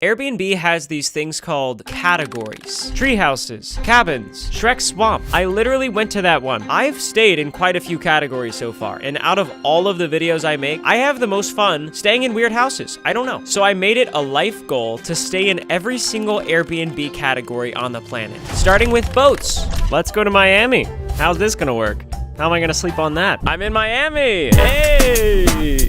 Airbnb has these things called categories. Tree houses, cabins, Shrek Swamp. I literally went to that one. I've stayed in quite a few categories so far, and out of all of the videos I make, I have the most fun staying in weird houses. I don't know. So I made it a life goal to stay in every single Airbnb category on the planet. Starting with boats. Let's go to Miami. How's this gonna work? How am I gonna sleep on that? I'm in Miami! Hey!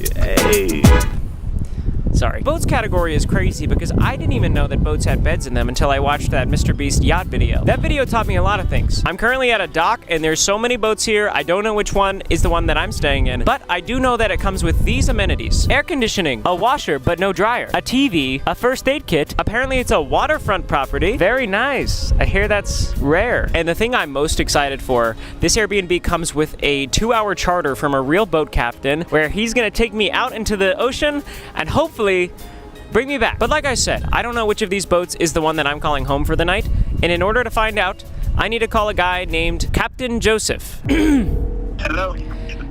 Sorry. Boats category is crazy because I didn't even know that boats had beds in them until I watched that Mr. Beast yacht video. That video taught me a lot of things. I'm currently at a dock and there's so many boats here, I don't know which one is the one that I'm staying in, but I do know that it comes with these amenities. Air conditioning, a washer but no dryer, a TV, a first aid kit. Apparently it's a waterfront property. Very nice. I hear that's rare. And the thing I'm most excited for, this Airbnb comes with a 2-hour charter from a real boat captain where he's gonna take me out into the ocean and hopefully bring me back. But like I said, I don't know which of these boats is the one that I'm calling home for the night, and in order to find out, I need to call a guy named Captain Joseph. Hello.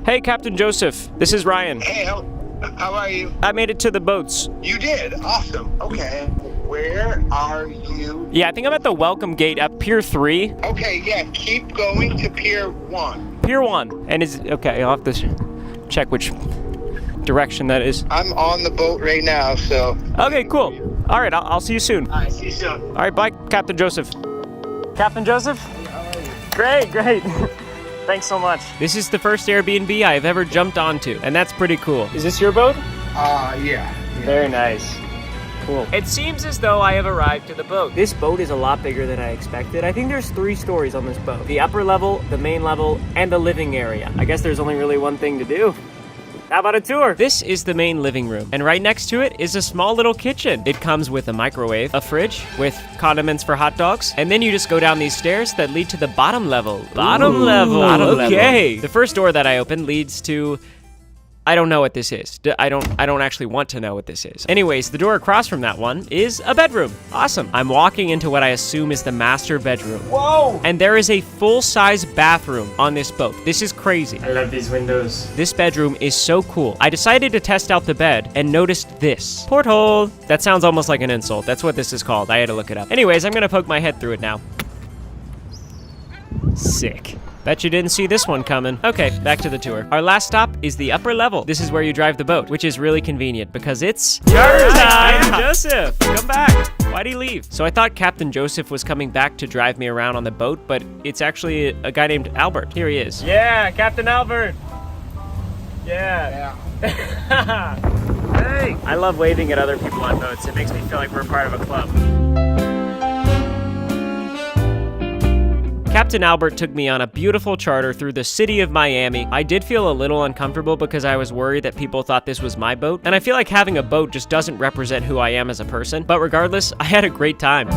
Hey, Captain Joseph. This is Ryan. Hey, how are you? I made it to the boats. You did? Awesome. Okay. Where are you? Yeah, I think I'm at the welcome gate at Pier 3. Okay, yeah, keep going to Pier 1. Pier 1. And is okay, I'll have to check which direction that is. I'm on the boat right now, so. Okay, cool. All right, I'll see you soon. All right, see you soon. All right, bye, Captain Joseph. Captain Joseph? Great. Thanks so much. This is the first Airbnb I've ever jumped onto, and that's pretty cool. Is this your boat? Yeah. Very nice. Cool. It seems as though I have arrived to the boat. This boat is a lot bigger than I expected. I think there's 3 stories on this boat. The upper level, the main level, and the living area. I guess there's only really one thing to do. How about a tour? This is the main living room, and right next to it is a small little kitchen. It comes with a microwave, a fridge with condiments for hot dogs, and then you just go down these stairs that lead to the bottom level. Bottom level. Okay. The first door that I opened leads to... I don't know what this is. I don't actually want to know what this is. Anyways, the door across from that one is a bedroom. Awesome. I'm walking into what I assume is the master bedroom. Whoa! And there is a full-size bathroom on this boat. This is crazy. I love these windows. This bedroom is so cool. I decided to test out the bed and noticed this. Porthole. That sounds almost like an insult. That's what this is called. I had to look it up. Anyways, I'm gonna poke my head through it now. Sick. Bet you didn't see this one coming. Okay, back to the tour. Our last stop is the upper level. This is where you drive the boat, which is really convenient because it's charter time! Joseph, come back. Why'd he leave? So I thought Captain Joseph was coming back to drive me around on the boat, but it's actually a guy named Albert. Here he is. Yeah, Captain Albert. Yeah. Hey! I love waving at other people on boats. It makes me feel like we're part of a club. Captain Albert took me on a beautiful charter through the city of Miami. I did feel a little uncomfortable because I was worried that people thought this was my boat, and I feel like having a boat just doesn't represent who I am as a person, but regardless, I had a great time.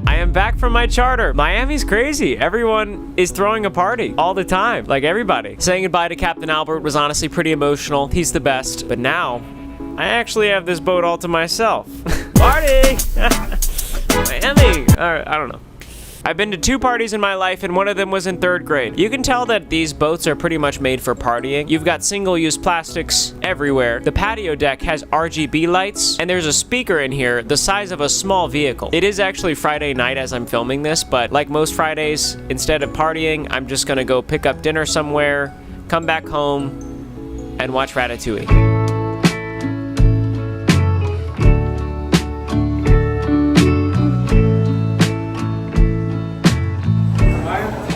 I am back from my charter. Miami's crazy. Everyone is throwing a party all the time, like everybody. Saying goodbye to Captain Albert was honestly pretty emotional. He's the best, but now I actually have this boat all to myself. Party! Miami! I don't know. I've been to 2 parties in my life, and one of them was in 3rd grade. You can tell that these boats are pretty much made for partying. You've got single-use plastics everywhere. The patio deck has RGB lights, and there's a speaker in here the size of a small vehicle. It is actually Friday night as I'm filming this, but like most Fridays, instead of partying, I'm just gonna go pick up dinner somewhere, come back home, and watch Ratatouille.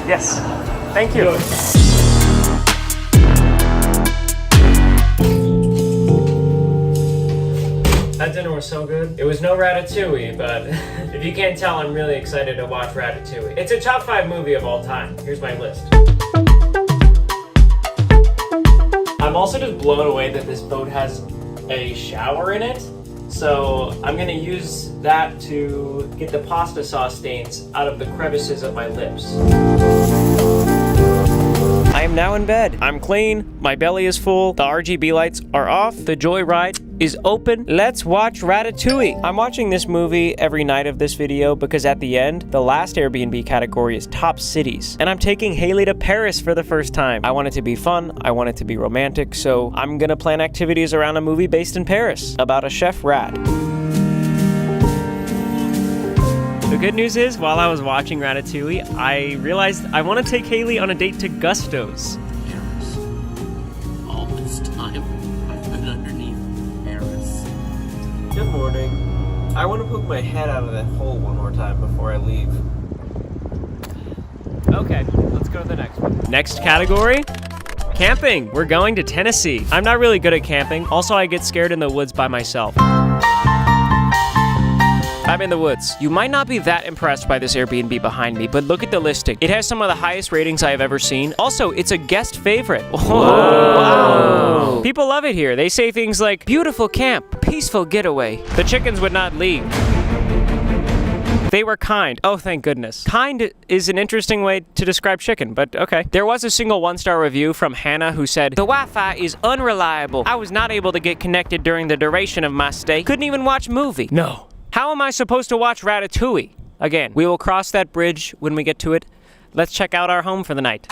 Yes, thank you. That dinner was so good. It was no Ratatouille, but if you can't tell, I'm really excited to watch Ratatouille. It's a top 5 movie of all time. Here's my list. I'm also just blown away that this boat has a shower in it. So I'm gonna use that to get the pasta sauce stains out of the crevices of my lips. I am now in bed. I'm clean, my belly is full, the RGB lights are off, the joyride is open. Let's watch Ratatouille. I'm watching this movie every night of this video because at the end, the last Airbnb category is top cities. And I'm taking Haley to Paris for the first time. I want it to be fun. I want it to be romantic. So I'm gonna plan activities around a movie based in Paris about a chef rat. The good news is, while I was watching Ratatouille, I realized I want to take Haley on a date to Gusto's. Paris. All this time, I've been underneath Paris. Good morning. I want to poke my head out of that hole one more time before I leave. Okay, let's go to the next one. Next category? Camping. We're going to Tennessee. I'm not really good at camping. Also, I get scared in the woods by myself. I'm in the woods. You might not be that impressed by this Airbnb behind me, but look at the listing. It has some of the highest ratings I have ever seen. Also, it's a guest favorite. Wow. People love it here. They say things like, beautiful camp, peaceful getaway. The chickens would not leave. They were kind. Oh, thank goodness. Kind is an interesting way to describe chicken, but okay. There was a single one-star review from Hannah who said, the Wi-Fi is unreliable. I was not able to get connected during the duration of my stay. Couldn't even watch movie. No. How am I supposed to watch Ratatouille? Again, we will cross that bridge when we get to it. Let's check out our home for the night.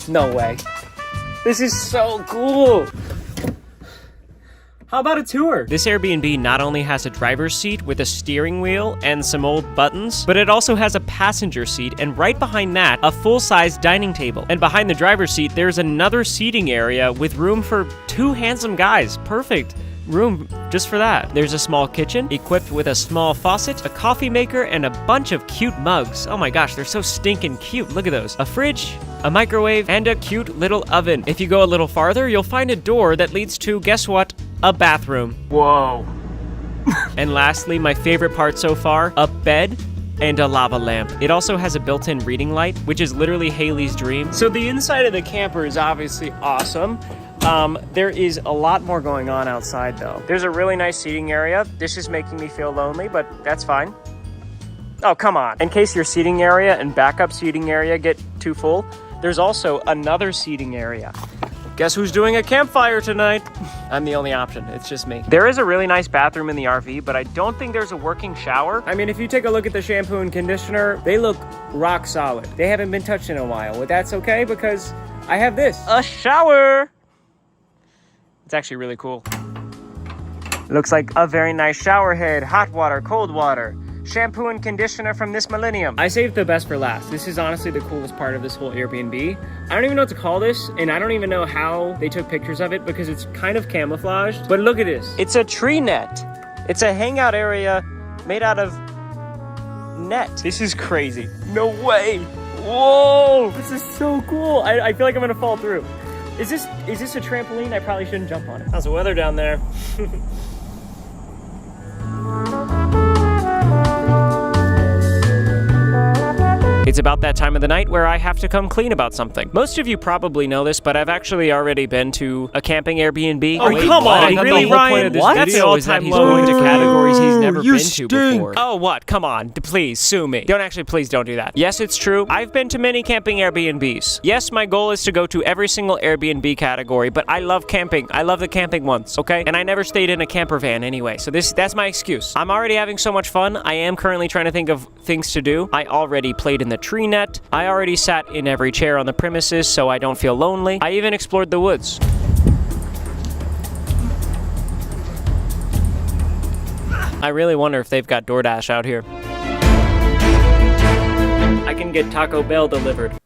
No way. This is so cool. How about a tour? This Airbnb not only has a driver's seat with a steering wheel and some old buttons, but it also has a passenger seat, and right behind that, a full-size dining table. And behind the driver's seat, there's another seating area with room for 2 handsome guys. Perfect room just for that. There's a small kitchen equipped with a small faucet, a coffee maker, and a bunch of cute mugs. Oh my gosh, they're so stinking cute. Look at those. A fridge, a microwave, and a cute little oven. If you go a little farther, you'll find a door that leads to, guess what? A bathroom. Whoa. And lastly, my favorite part so far, a bed and a lava lamp. It also has a built-in reading light, which is literally Haley's dream. So the inside of the camper is obviously awesome. There is a lot more going on outside though. There's a really nice seating area. This is making me feel lonely, but that's fine. Oh, come on. In case your seating area and backup seating area get too full, there's also another seating area. Guess who's doing a campfire tonight? I'm the only option. It's just me. There is a really nice bathroom in the RV, but I don't think there's a working shower. I mean, if you take a look at the shampoo and conditioner, they look rock solid. They haven't been touched in a while, but that's okay because I have this. A shower! It's actually really cool. Looks like a very nice shower head, hot water, cold water. Shampoo and conditioner from this millennium. I saved the best for last. This is honestly the coolest part of this whole Airbnb. I don't even know what to call this, and I don't even know how they took pictures of it because it's kind of camouflaged. But look at this. It's a tree net. It's a hangout area made out of net. This is crazy. No way. Whoa, this is so cool. I feel like I'm gonna fall through. Is this a trampoline? I probably shouldn't jump on it. How's the weather down there? It's about that time of the night where I have to come clean about something. Most of you probably know this, but I've actually already been to a camping Airbnb. Oh, come on, really, Ryan? That's the all-time he's going to categories he's never been to before. Oh, what? Come on, please, sue me. Please don't do that. Yes, it's true. I've been to many camping Airbnbs. Yes, my goal is to go to every single Airbnb category, but I love camping. I love the camping ones, okay? And I never stayed in a camper van anyway, so that's my excuse. I'm already having so much fun. I am currently trying to think of things to do. I already played in the tree net. I already sat in every chair on the premises so I don't feel lonely. I even explored the woods. I really wonder if they've got DoorDash out here. I can get Taco Bell delivered.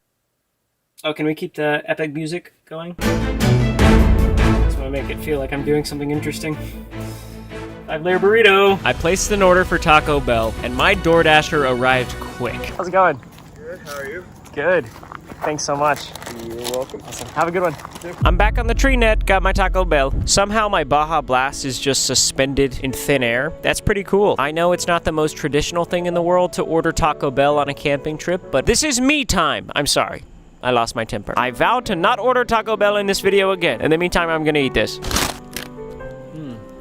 Oh, can we keep the epic music going? Just want to make it feel like I'm doing something interesting. 5-layer burrito. I placed an order for Taco Bell, and my DoorDasher arrived quick. How's it going? Good, how are you? Good. Thanks so much. You're welcome. Awesome. Have a good one. I'm back on the tree net, got my Taco Bell. Somehow my Baja Blast is just suspended in thin air. That's pretty cool. I know it's not the most traditional thing in the world to order Taco Bell on a camping trip, but this is me time. I'm sorry. I lost my temper. I vowed to not order Taco Bell in this video again. In the meantime, I'm gonna eat this.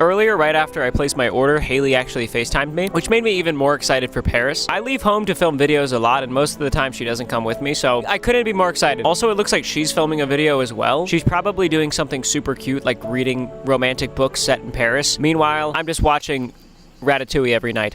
Earlier, right after I placed my order, Haley actually FaceTimed me, which made me even more excited for Paris. I leave home to film videos a lot, and most of the time she doesn't come with me, so I couldn't be more excited. Also, it looks like she's filming a video as well. She's probably doing something super cute, like reading romantic books set in Paris. Meanwhile, I'm just watching Ratatouille every night.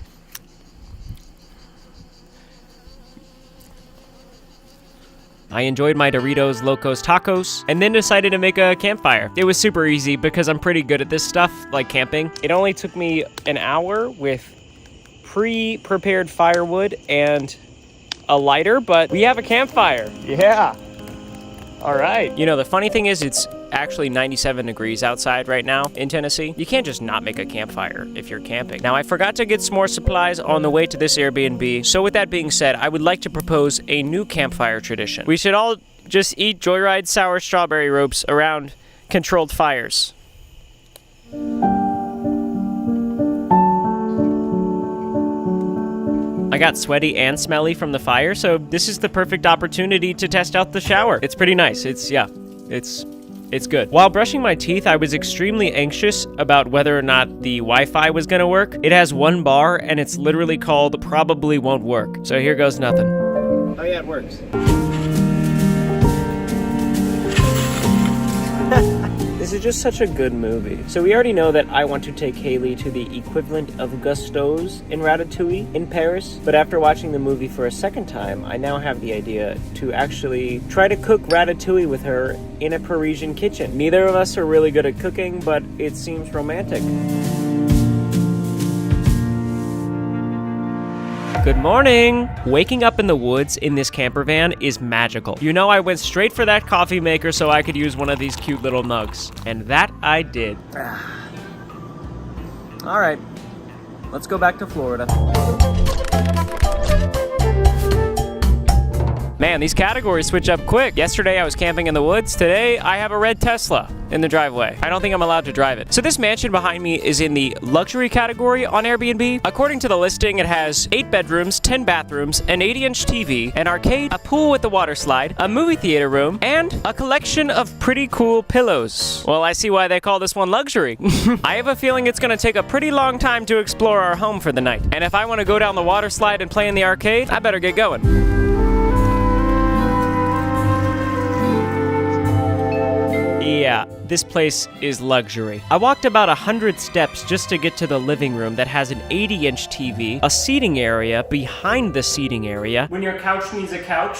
I enjoyed my Doritos Locos Tacos, and then decided to make a campfire. It was super easy because I'm pretty good at this stuff, like camping. It only took me an hour with pre-prepared firewood and a lighter, but we have a campfire. Yeah. All right. You know, the funny thing is it's actually 97 degrees outside right now in Tennessee. You can't just not make a campfire if you're camping. Now, I forgot to get some more supplies on the way to this Airbnb. So with that being said, I would like to propose a new campfire tradition. We should all just eat Joyride sour strawberry ropes around controlled fires. I got sweaty and smelly from the fire, so this is the perfect opportunity to test out the shower. It's pretty nice. It's good. While brushing my teeth, I was extremely anxious about whether or not the Wi-Fi was gonna work. It has one bar, and it's literally called probably won't work. So here goes nothing. Oh yeah, it works. This is just such a good movie. So we already know that I want to take Haley to the equivalent of Gusteau's in Ratatouille in Paris. But after watching the movie for a second time, I now have the idea to actually try to cook Ratatouille with her in a Parisian kitchen. Neither of us are really good at cooking, but it seems romantic. Good morning! Waking up in the woods in this camper van is magical. You know, I went straight for that coffee maker so I could use one of these cute little nugs. And that I did. All right, let's go back to Florida. Man, these categories switch up quick. Yesterday I was camping in the woods. Today I have a red Tesla in the driveway. I don't think I'm allowed to drive it. So this mansion behind me is in the luxury category on Airbnb. According to the listing, it has 8 bedrooms, 10 bathrooms, an 80-inch TV, an arcade, a pool with a water slide, a movie theater room, and a collection of pretty cool pillows. Well, I see why they call this one luxury. I have a feeling it's gonna take a pretty long time to explore our home for the night. And if I want to go down the water slide and play in the arcade, I better get going. Yeah, this place is luxury. I walked about 100 steps just to get to the living room that has an 80-inch TV, a seating area behind the seating area. When your couch needs a couch.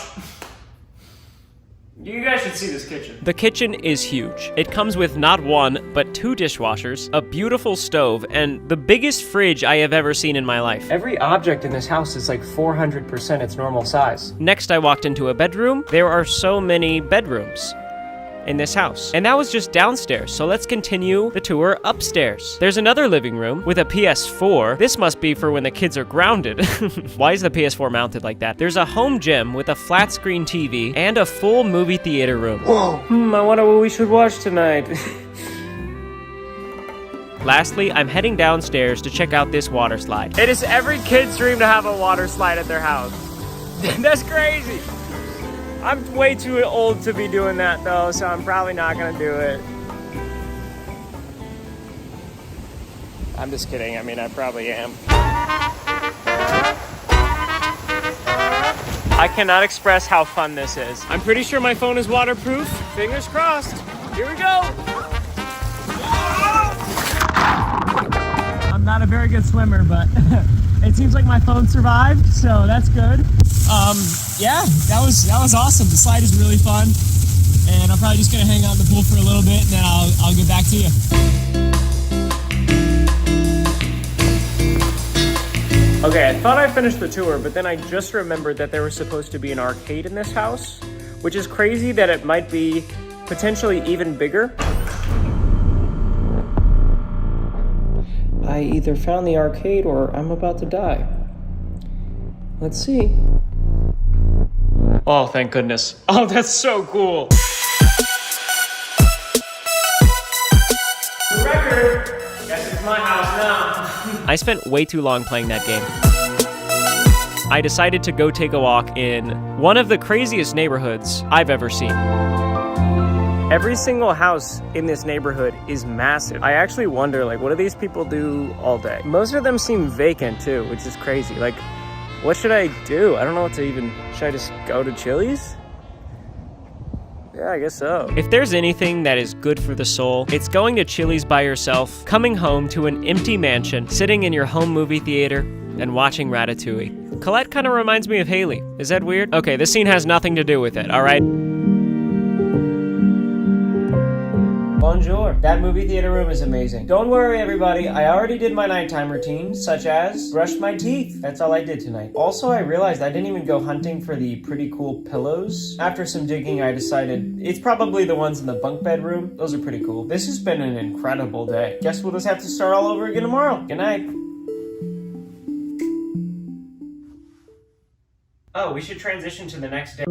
You guys should see this kitchen. The kitchen is huge. It comes with not one, but 2 dishwashers, a beautiful stove, and the biggest fridge I have ever seen in my life. Every object in this house is like 400% its normal size. Next, I walked into a bedroom. There are so many bedrooms in this house. And that was just downstairs, so let's continue the tour upstairs. There's another living room with a PS4. This must be for when the kids are grounded. Why is the PS4 mounted like that? There's a home gym with a flat screen TV and a full movie theater room. Whoa! I wonder what we should watch tonight. Lastly, I'm heading downstairs to check out this water slide. It is every kid's dream to have a water slide at their house. That's crazy. I'm way too old to be doing that though, so I'm probably not gonna do it. I'm just kidding, I mean, I probably am. I cannot express how fun this is. I'm pretty sure my phone is waterproof. Fingers crossed. Here we go. I'm not a very good swimmer, but it seems like my phone survived, so that's good. Yeah, that was awesome. The slide is really fun, and I'm probably just gonna hang out in the pool for a little bit, and then I'll get back to you. Okay, I thought I finished the tour, but then I just remembered that there was supposed to be an arcade in this house, which is crazy that it might be potentially even bigger. I either found the arcade or I'm about to die. Let's see. Oh, thank goodness. Oh, that's so cool. The record. Guess it's my house now. I spent way too long playing that game. I decided to go take a walk in one of the craziest neighborhoods I've ever seen. Every single house in this neighborhood is massive. I actually wonder, like, what do these people do all day? Most of them seem vacant too, which is crazy. Like, what should I do? I don't know what to even... Should I just go to Chili's? Yeah, I guess so. If there's anything that is good for the soul, it's going to Chili's by yourself, coming home to an empty mansion, sitting in your home movie theater, and watching Ratatouille. Colette kind of reminds me of Haley. Is that weird? Okay, this scene has nothing to do with it, all right? Bonjour. That movie theater room is amazing. Don't worry, everybody. I already did my nighttime routine, such as brushed my teeth. That's all I did tonight. Also, I realized I didn't even go hunting for the pretty cool pillows. After some digging, I decided it's probably the ones in the bunk bed room. Those are pretty cool. This has been an incredible day. Guess we'll just have to start all over again tomorrow. Good night. Oh, we should transition to the next day.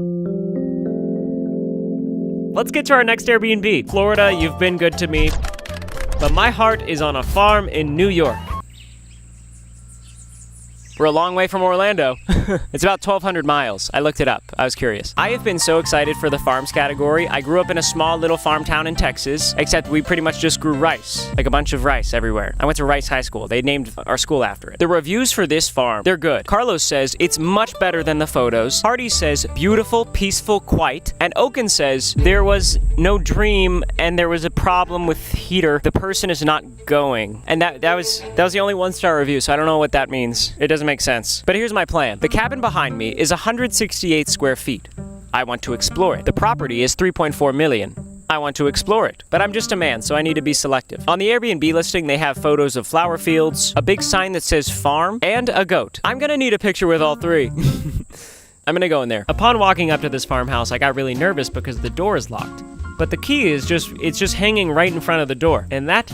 Let's get to our next Airbnb. Florida, you've been good to me, but my heart is on a farm in New York. We're a long way from Orlando. It's about 1,200 miles. I looked it up. I was curious. I have been so excited for the farms category. I grew up in a small little farm town in Texas, except we pretty much just grew rice, like a bunch of rice everywhere. I went to Rice High School. They named our school after it. The reviews for this farm, they're good. Carlos says it's much better than the photos. Hardy says beautiful, peaceful, quiet. And Oaken says there was no dream and there was a problem with heater. The person is not going. And that was the only 1-star review, so I don't know what that means. It doesn't make sense. But here's my plan. The cabin behind me is 168 square feet. I want to explore it. The property is 3.4 million. I want to explore it. But I'm just a man, so I need to be selective. On the Airbnb listing, they have photos of flower fields, a big sign that says farm, and a goat. I'm gonna need a picture with all three. I'm gonna go in there. Upon walking up to this farmhouse, I got really nervous because the door is locked. But the key is it's just hanging right in front of the door. And that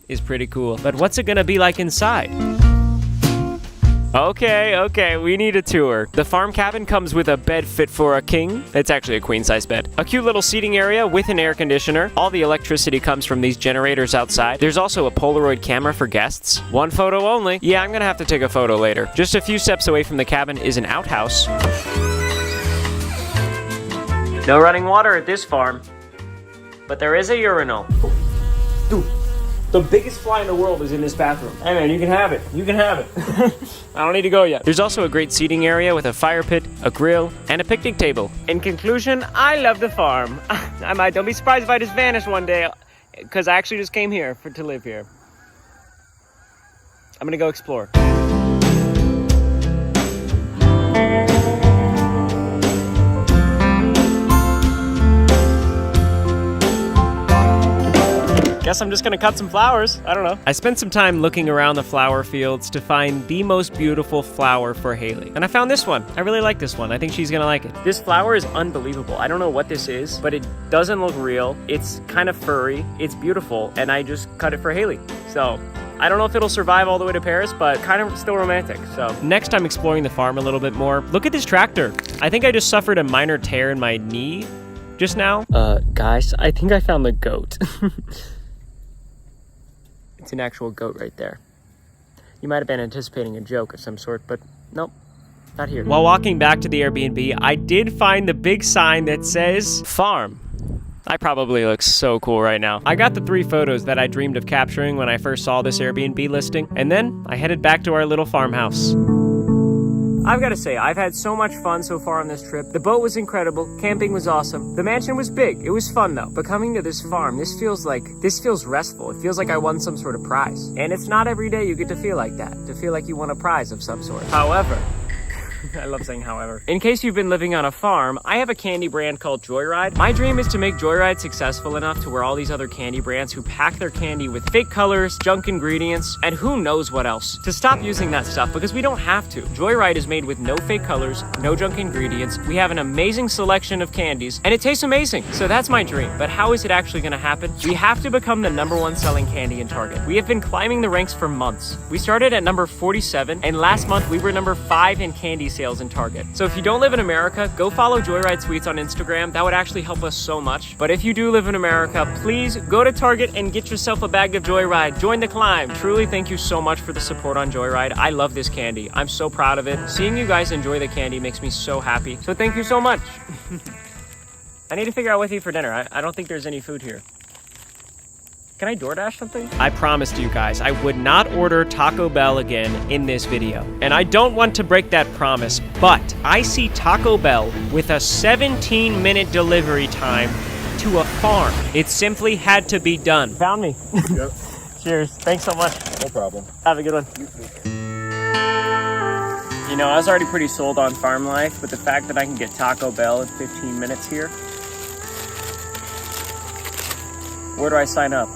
is pretty cool. But what's it gonna be like inside? Okay, we need a tour. The farm cabin comes with a bed fit for a king. It's actually a queen-size bed. A cute little seating area with an air conditioner. All the electricity comes from these generators outside. There's also a Polaroid camera for guests. One photo only. Yeah, I'm gonna have to take a photo later. Just a few steps away from the cabin is an outhouse. No running water at this farm, but there is a urinal. Dude. The biggest fly in the world is in this bathroom. Hey man, you can have it. You can have it. I don't need to go yet. There's also a great seating area with a fire pit, a grill, and a picnic table. In conclusion, I love the farm. Don't be surprised if I just vanish one day, because I actually just came here to live here. I'm gonna go explore. Guess I'm just gonna cut some flowers. I don't know. I spent some time looking around the flower fields to find the most beautiful flower for Haley. And I found this one. I really like this one. I think she's gonna like it. This flower is unbelievable. I don't know what this is, but it doesn't look real. It's kind of furry. It's beautiful. And I just cut it for Haley. So I don't know if it'll survive all the way to Paris, but kind of still romantic. So next, I'm exploring the farm a little bit more. Look at this tractor. I think I just suffered a minor tear in my knee just now. Guys, I think I found the goat. It's an actual goat right there. You might have been anticipating a joke of some sort, but nope, not here. While walking back to the Airbnb, I did find the big sign that says farm. I probably look so cool right now. I got the 3 photos that I dreamed of capturing when I first saw this Airbnb listing, and then I headed back to our little farmhouse. I've got to say, I've had so much fun so far on this trip. The boat was incredible. Camping was awesome. The mansion was big. It was fun though. But coming to this farm, this feels restful. It feels like I won some sort of prize. And it's not every day you get to feel like that, to feel like you won a prize of some sort. However, I love saying however. In case you've been living on a farm, I have a candy brand called Joyride. My dream is to make Joyride successful enough to where all these other candy brands who pack their candy with fake colors, junk ingredients, and who knows what else, to stop using that stuff because we don't have to. Joyride is made with no fake colors, no junk ingredients. We have an amazing selection of candies, and it tastes amazing. So that's my dream. But how is it actually gonna happen? We have to become the #1 selling candy in Target. We have been climbing the ranks for months. We started at number 47, and last month we were number 5 in candy sales in Target. So if you don't live in America, go follow Joyride Sweets on Instagram. That would actually help us so much. But if you do live in America, please go to Target and get yourself a bag of Joyride. Join the climb. Truly, thank you so much for the support on Joyride. I love this candy. I'm so proud of it. Seeing you guys enjoy the candy makes me so happy. So thank you so much. I need to figure out what to eat for dinner. I don't think there's any food here. Can I DoorDash something? I promised you guys I would not order Taco Bell again in this video. And I don't want to break that promise, but I see Taco Bell with a 17-minute delivery time to a farm. It simply had to be done. Found me. Yep. Cheers. Thanks so much. No problem. Have a good one. You know, I was already pretty sold on farm life, but the fact that I can get Taco Bell in 15 minutes here. Where do I sign up?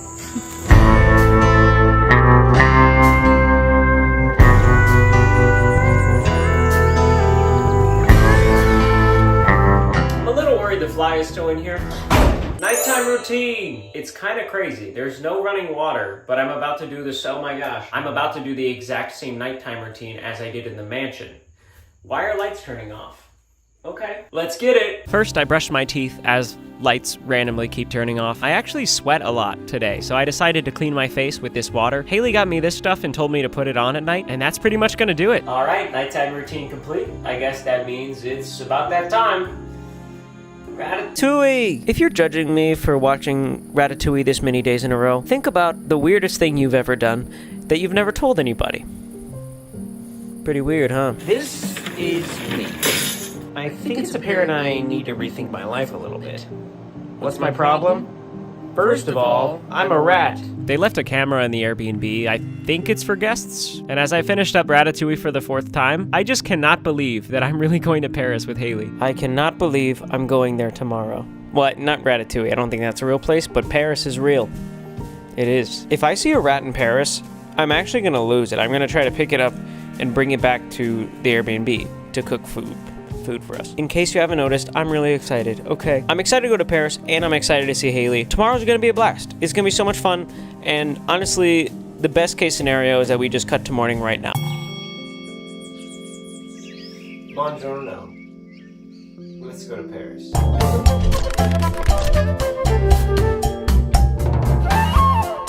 I'm a little worried the fly is still in here. Nighttime routine. It's kind of crazy. There's no running water, but I'm about to do this. Oh my gosh. I'm about to do the exact same nighttime routine as I did in the mansion. Why are lights turning off? Okay, let's get it. First, I brushed my teeth as lights randomly keep turning off. I actually sweat a lot today, so I decided to clean my face with this water. Haley got me this stuff and told me to put it on at night, and that's pretty much gonna do it. All right, nighttime routine complete. I guess that means it's about that time. Ratatouille! If you're judging me for watching Ratatouille this many days in a row, think about the weirdest thing you've ever done that you've never told anybody. Pretty weird, huh? This is me. I think it's apparent I need to rethink my life a little bit. What's my problem? First of all, I'm a rat. They left a camera in the Airbnb. I think it's for guests. And as I finished up Ratatouille for the 4th time, I just cannot believe that I'm really going to Paris with Haley. I cannot believe I'm going there tomorrow. Well, not Ratatouille. I don't think that's a real place, but Paris is real. It is. If I see a rat in Paris, I'm actually going to lose it. I'm going to try to pick it up and bring it back to the Airbnb to cook food for us. In case you haven't noticed, I'm really excited. Okay. I'm excited to go to Paris, and I'm excited to see Haley. Tomorrow's gonna be a blast. It's gonna be so much fun, and honestly, the best case scenario is that we just cut to morning right now. Buongiorno. Let's go to Paris.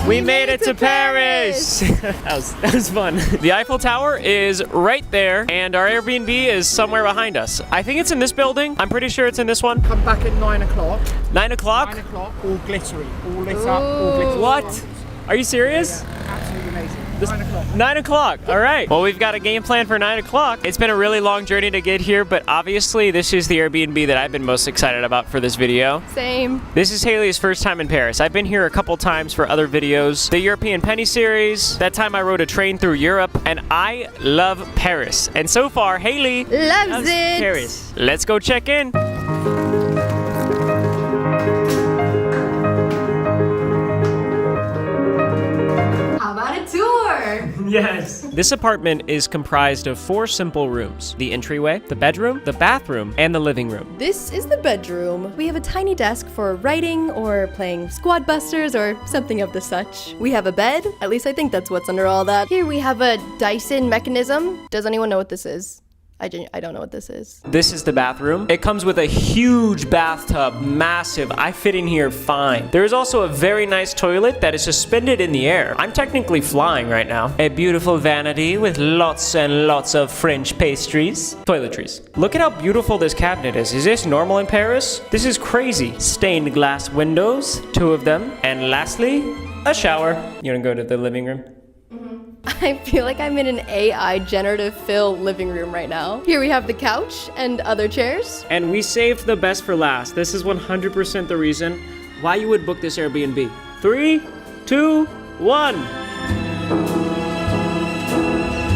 We made it to Paris! that was fun. The Eiffel Tower is right there, and our Airbnb is somewhere behind us. I think it's in this building. I'm pretty sure it's in this one. Come back at 9 o'clock. 9 o'clock? 9 o'clock, all glittery. All lit up, all glittery. What? Are you serious? Absolutely amazing. 9 o'clock. 9 o'clock, all right. Well, we've got a game plan for 9 o'clock. It's been a really long journey to get here, but obviously this is the Airbnb that I've been most excited about for this video. Same. This is Haley's first time in Paris. I've been here a couple times for other videos. The European Penny series, that time I rode a train through Europe, and I love Paris. And so far, Haley loves it. Paris. Let's go check in. Yes. This apartment is comprised of 4 simple rooms: the entryway, the bedroom, the bathroom, and the living room. This is the bedroom. We have a tiny desk for writing or playing Squad Busters or something of the such. We have a bed. At least I think that's what's under all that. Here we have a Dyson mechanism. Does anyone know what this is? I don't know what this is. This is the bathroom. It comes with a huge bathtub, massive. I fit in here fine. There is also a very nice toilet that is suspended in the air. I'm technically flying right now. A beautiful vanity with lots and lots of French pastries. Toiletries. Look at how beautiful this cabinet is. Is this normal in Paris? This is crazy. Stained glass windows, 2 of them. And lastly, a shower. You wanna go to the living room? I feel like I'm in an AI generative fill living room right now. Here we have the couch and other chairs. And we saved the best for last. This is 100% the reason why you would book this Airbnb. 3, 2, 1.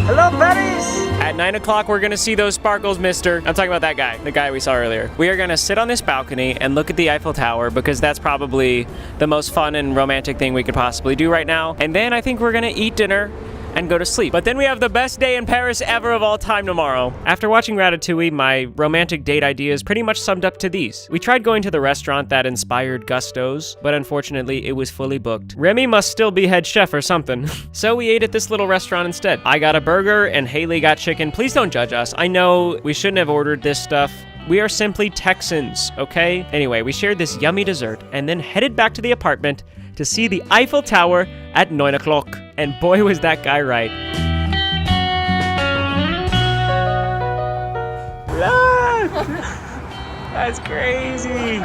Hello, Paris! At 9 o'clock, we're gonna see those sparkles, mister. I'm talking about that guy, the guy we saw earlier. We are gonna sit on this balcony and look at the Eiffel Tower because that's probably the most fun and romantic thing we could possibly do right now. And then I think we're gonna eat dinner and go to sleep. But then we have the best day in Paris ever of all time tomorrow. After watching Ratatouille, my romantic date ideas pretty much summed up to these. We tried going to the restaurant that inspired Gusto's, but unfortunately it was fully booked. Remy must still be head chef or something. So we ate at this little restaurant instead. I got a burger and Haley got chicken. Please don't judge us. I know we shouldn't have ordered this stuff. We are simply Texans, okay? Anyway, we shared this yummy dessert and then headed back to the apartment to see the Eiffel Tower at 9 o'clock. And boy, was that guy right. Look! That's crazy.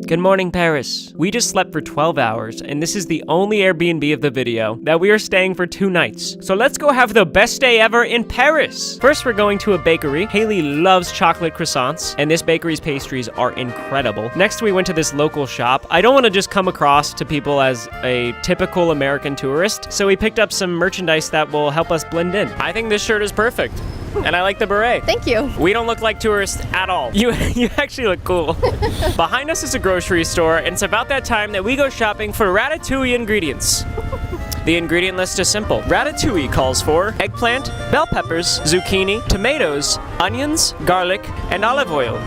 Good morning, Paris. We just slept for 12 hours, and this is the only Airbnb of the video that we are staying for 2 nights. So let's go have the best day ever in Paris. First, we're going to a bakery. Haley loves chocolate croissants, and this bakery's pastries are incredible. Next, we went to this local shop. I don't want to just come across to people as a typical American tourist, so we picked up some merchandise that will help us blend in. I think this shirt is perfect. And I like the beret. Thank you. We don't look like tourists at all. You actually look cool. Behind us is a grocery store, and it's about that time that we go shopping for ratatouille ingredients. The ingredient list is simple. Ratatouille calls for eggplant, bell peppers, zucchini, tomatoes, onions, garlic, and olive oil.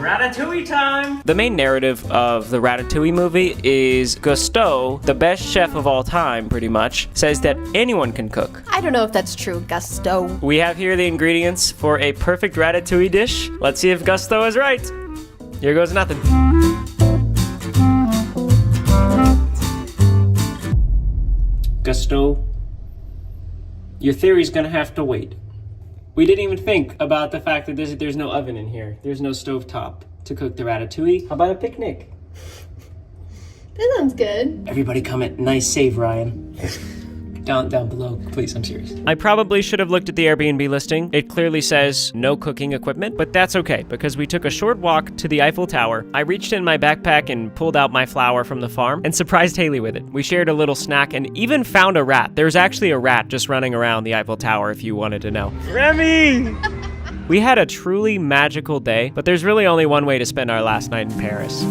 Ratatouille time! The main narrative of the Ratatouille movie is Gusteau, the best chef of all time, pretty much, says that anyone can cook. I don't know if that's true, Gusteau. We have here the ingredients for a perfect ratatouille dish. Let's see if Gusteau is right. Here goes nothing. Gusteau, your theory's gonna have to wait. We didn't even think about the fact that there's no oven in here. There's no stovetop to cook the ratatouille. How about a picnic? That sounds good. Everybody comment, nice save, Ryan. Down below, please, I'm serious. I probably should have looked at the Airbnb listing. It clearly says no cooking equipment, but that's okay because we took a short walk to the Eiffel Tower. I reached in my backpack and pulled out my flour from the farm and surprised Haley with it. We shared a little snack and even found a rat. There's actually a rat just running around the Eiffel Tower if you wanted to know. Remy! We had a truly magical day, but there's really only one way to spend our last night in Paris.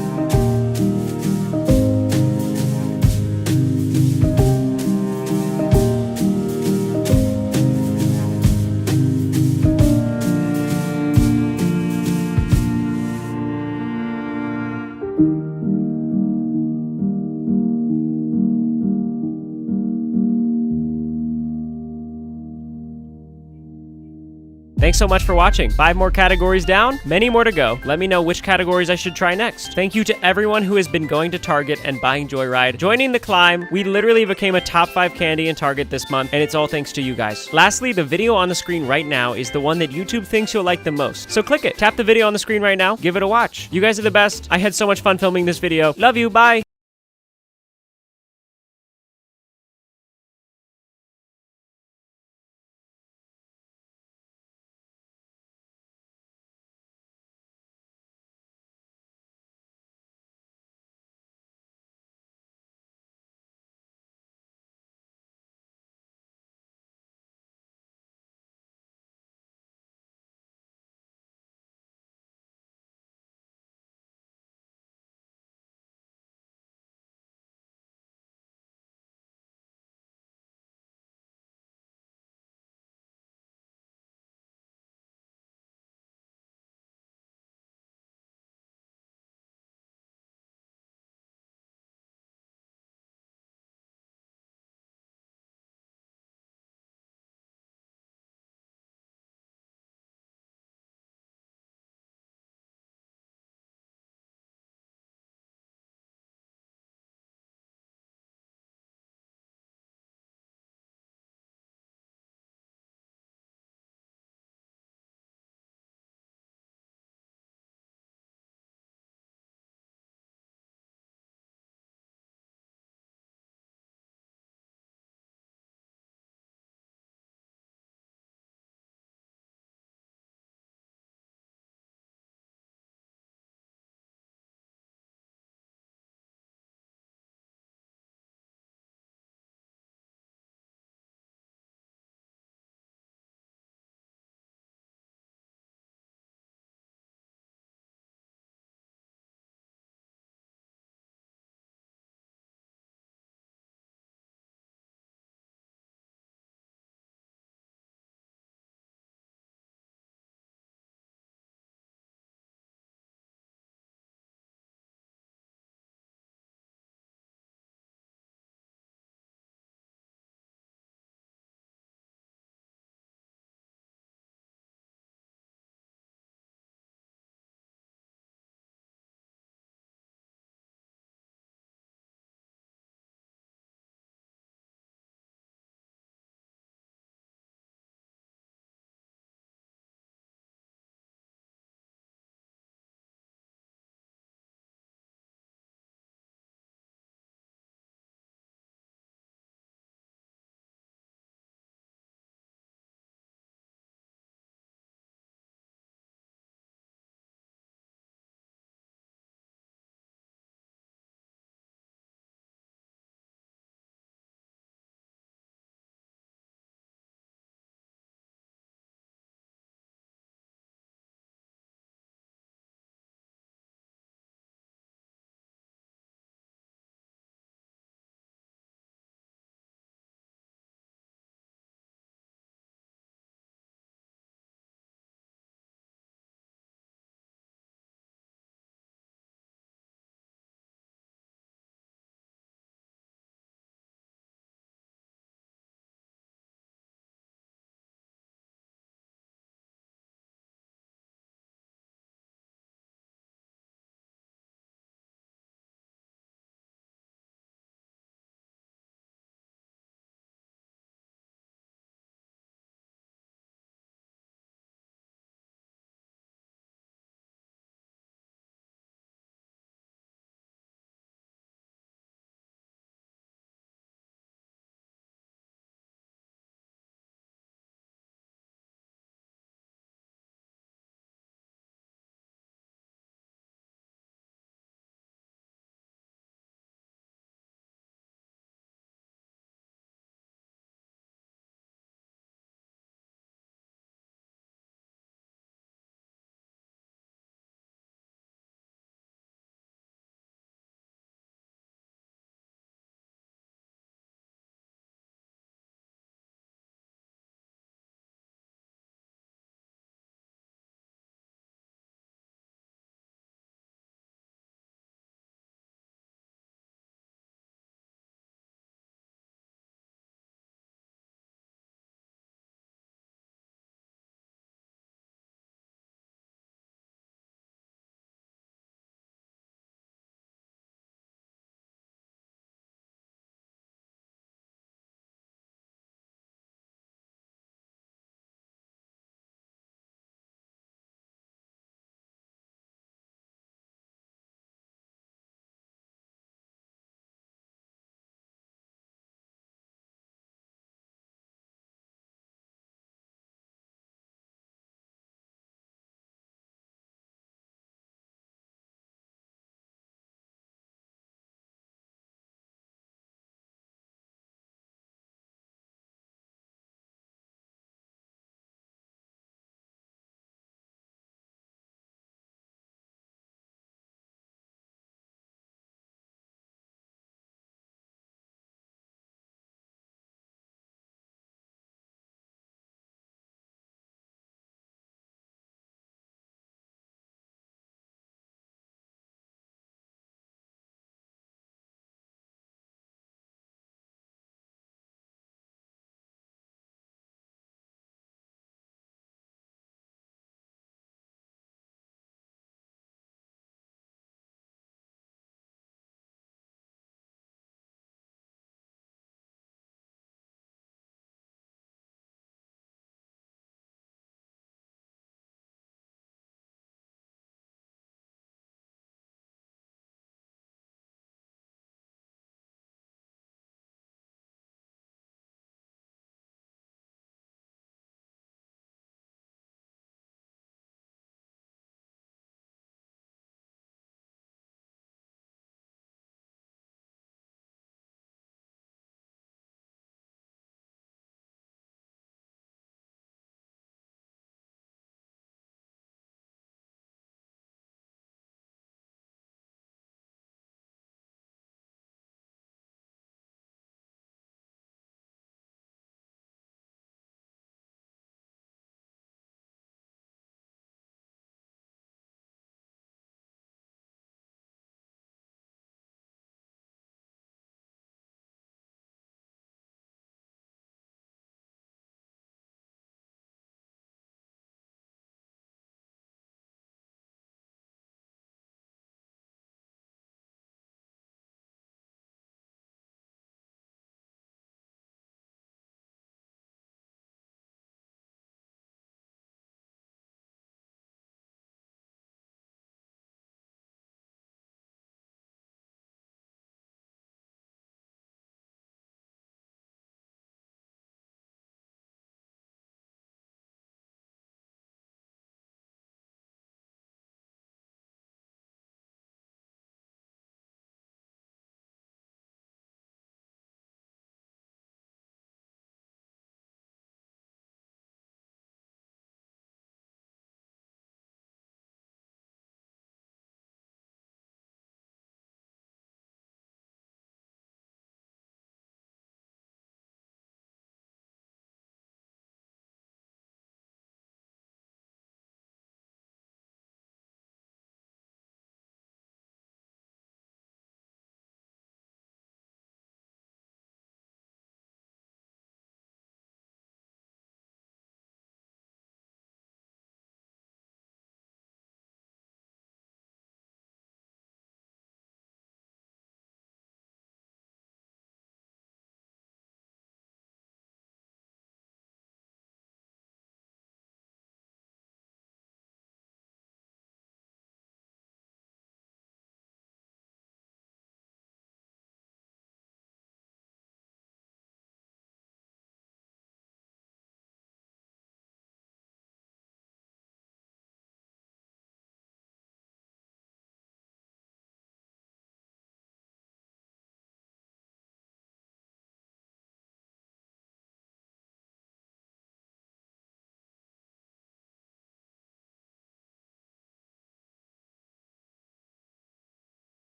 Thanks so much for watching. 5 more categories down, many more to go. Let me know which categories I should try next. Thank you to everyone who has been going to Target and buying Joyride, joining the climb. We literally became a top 5 candy in Target this month, and it's all thanks to you guys. Lastly, the video on the screen right now is the one that YouTube thinks you'll like the most. So click it. Tap the video on the screen right now. Give it a watch. You guys are the best. I had so much fun filming this video. Love you. Bye.